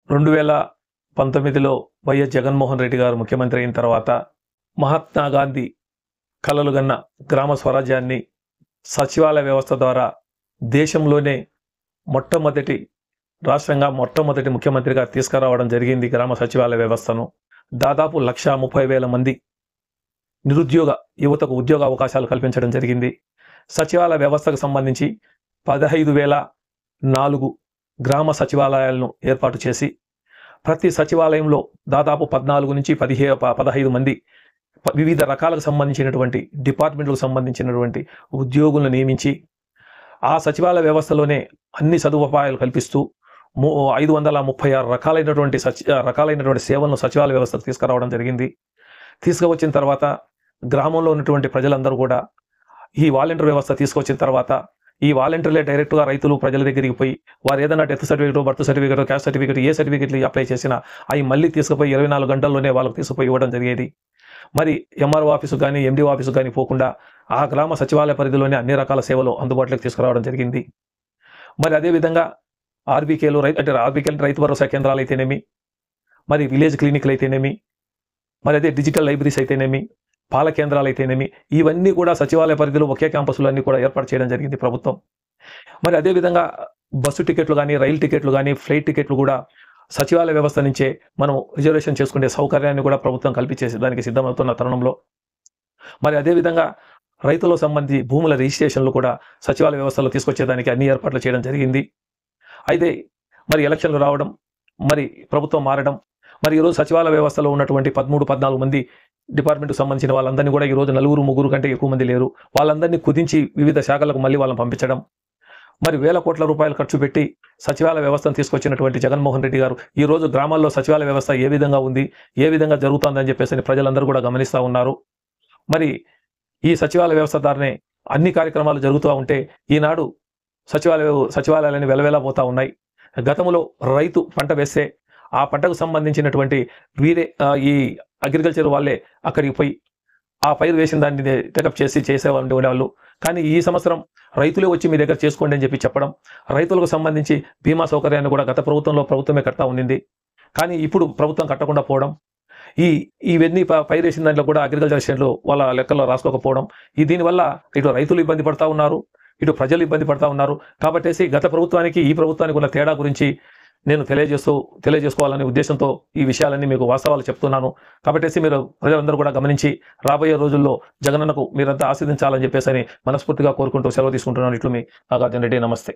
2019లో YS Jaganmohan Reddy గారు ముఖ్యమంత్రి అయిన తర్వాత మహాత్మా గాంధీ కలలుగన్న గ్రామ స్వరాజ్యాన్ని సచివాలయ వ్యవస్థ ద్వారా దేశంలోనే మొట్టమొదటి రాష్ట్రంగా మొట్టమొదటి ముఖ్యమంత్రిగా తీసుకురావడం జరిగింది. గ్రామ సచివాలయ వ్యవస్థను దాదాపు 1,30,000 మంది నిరుద్యోగ యువతకు ఉద్యోగ అవకాశాలు కల్పించడం జరిగింది. సచివాలయ వ్యవస్థకు సంబంధించి 15,004 గ్రామ సచివాలయాలను ఏర్పాటు చేసి ప్రతి సచివాలయంలో దాదాపు 14 నుంచి 15 మంది వివిధ రకాలకు సంబంధించినటువంటి డిపార్ట్మెంట్లకు సంబంధించినటువంటి ఉద్యోగులను నియమించి ఆ సచివాలయ వ్యవస్థలోనే అన్ని సదుపాయాలు కల్పిస్తూ 536 రకాలైనటువంటి సేవలను సచివాలయ వ్యవస్థకు తీసుకురావడం జరిగింది. తీసుకువచ్చిన తర్వాత గ్రామంలో ఉన్నటువంటి ప్రజలందరూ కూడా ఈ వాలంటీర్ వ్యవస్థ తీసుకొచ్చిన తర్వాత ఈ వాలంటీర్లే డైరెక్ట్గా రైతులు ప్రజల దగ్గరికి పోయి వారు ఏదైనా death certificate, birth certificate, caste certificate, ఏ సర్టిఫికేట్లు అప్లై చేసినా అవి మళ్ళీ తీసుకుపోయి 24 గంటల్లోనే వాళ్ళకి తీసుకుపోయి ఇవ్వడం జరిగేది. మరి ఎంఆర్ఓ ఆఫీసు కానీ ఎండిఓ ఆఫీసు కానీ పోకుండా ఆ గ్రామ సచివాలయ పరిధిలోనే అన్ని రకాల సేవలు అందుబాటులోకి తీసుకురావడం జరిగింది. మరి అదేవిధంగా ఆర్బీకేలు ఆర్బీకేలు రైతు భరోసా కేంద్రాలు అయితేనేమి, మరి విలేజ్ క్లినిక్లు అయితేనేమి, మరి అదే డిజిటల్ లైబ్రరీస్ అయితేనేమి, పాల కేంద్రాలు అయితేనేమి, ఇవన్నీ కూడా సచివాలయ పరిధిలో ఒకే క్యాంపస్లో అన్ని కూడా ఏర్పాటు చేయడం జరిగింది ప్రభుత్వం. మరి అదేవిధంగా బస్సు టికెట్లు కానీ, రైలు టికెట్లు కానీ, ఫ్లైట్ టికెట్లు కూడా సచివాలయ వ్యవస్థ నుంచే మనం రిజర్వేషన్ చేసుకునే సౌకర్యాన్ని కూడా ప్రభుత్వం కల్పించేసి దానికి సిద్ధమవుతున్న తరుణంలో మరి అదేవిధంగా రైతులకు సంబంధించి భూముల రిజిస్ట్రేషన్లు కూడా సచివాలయ వ్యవస్థలో తీసుకొచ్చేదానికి అన్ని ఏర్పాట్లు చేయడం జరిగింది. అయితే మరి ఎలక్షన్లు రావడం, మరి ప్రభుత్వం మారడం, మరి ఈరోజు సచివాలయ వ్యవస్థలో ఉన్నటువంటి 13-14 మంది డిపార్ట్మెంట్కి సంబంధించిన వాళ్ళందరినీ కూడా ఈరోజు 4-3 కంటే ఎక్కువ మంది లేరు. వాళ్ళందరినీ కుదించి వివిధ శాఖలకు మళ్ళీ వాళ్ళని పంపించడం, మరి వేల కోట్ల రూపాయలు ఖర్చు పెట్టి సచివాలయ వ్యవస్థను తీసుకొచ్చినటువంటి జగన్మోహన్ రెడ్డి గారు ఈరోజు గ్రామాల్లో సచివాలయ వ్యవస్థ ఏ విధంగా ఉంది, ఏ విధంగా జరుగుతుందని చెప్పేసి ప్రజలందరూ కూడా గమనిస్తూ ఉన్నారు. మరి ఈ సచివాలయ వ్యవస్థ ద్వారానే అన్ని కార్యక్రమాలు జరుగుతూ ఉంటే ఈనాడు సచివాలయాలని వెలవెలబోతూ ఉన్నాయి. గతంలో రైతు పంట వేస్తే ఆ పంటకు సంబంధించినటువంటి ఈ అగ్రికల్చర్ వాళ్ళే అక్కడికి పోయి ఆ పైరు వేసిన దాన్ని టేకప్ చేసి ఉండేవాళ్ళు. కానీ ఈ సంవత్సరం రైతులే వచ్చి మీ దగ్గర చేసుకోండి అని చెప్పడం, రైతులకు సంబంధించి బీమా సౌకర్యాన్ని కూడా గత ప్రభుత్వమే కడతా ఉండింది. కానీ ఇప్పుడు ప్రభుత్వం కట్టకుండా పోవడం, ఇవన్నీ పైరు వేసిన దాంట్లో కూడా అగ్రికల్చర్ స్టేట్లు వాళ్ళ లెక్కల్లో రాసుకోకపోవడం, దీనివల్ల ఇటు రైతులు ఇబ్బంది పడతా ఉన్నారు, ఇటు ప్రజలు ఇబ్బంది పడతా ఉన్నారు. కాబట్టి గత ప్రభుత్వానికి ఈ ప్రభుత్వానికి ఉన్న తేడా గురించి నేను తెలియజేసుకోవాలనే ఉద్దేశంతో ఈ విషయాలన్నీ మీకు వాస్తవాలు చెప్తున్నాను. కాబట్టి మీరు ప్రజలందరూ కూడా గమనించి రాబోయే రోజుల్లో జగనన్నకు మీరంతా ఆశీర్వదించాలని చెప్పేసి మనస్ఫూర్తిగా కోరుకుంటూ సెలవు తీసుకుంటున్నాను. ఇట్లు మీ నాగార్జున రెడ్డి. నమస్తే.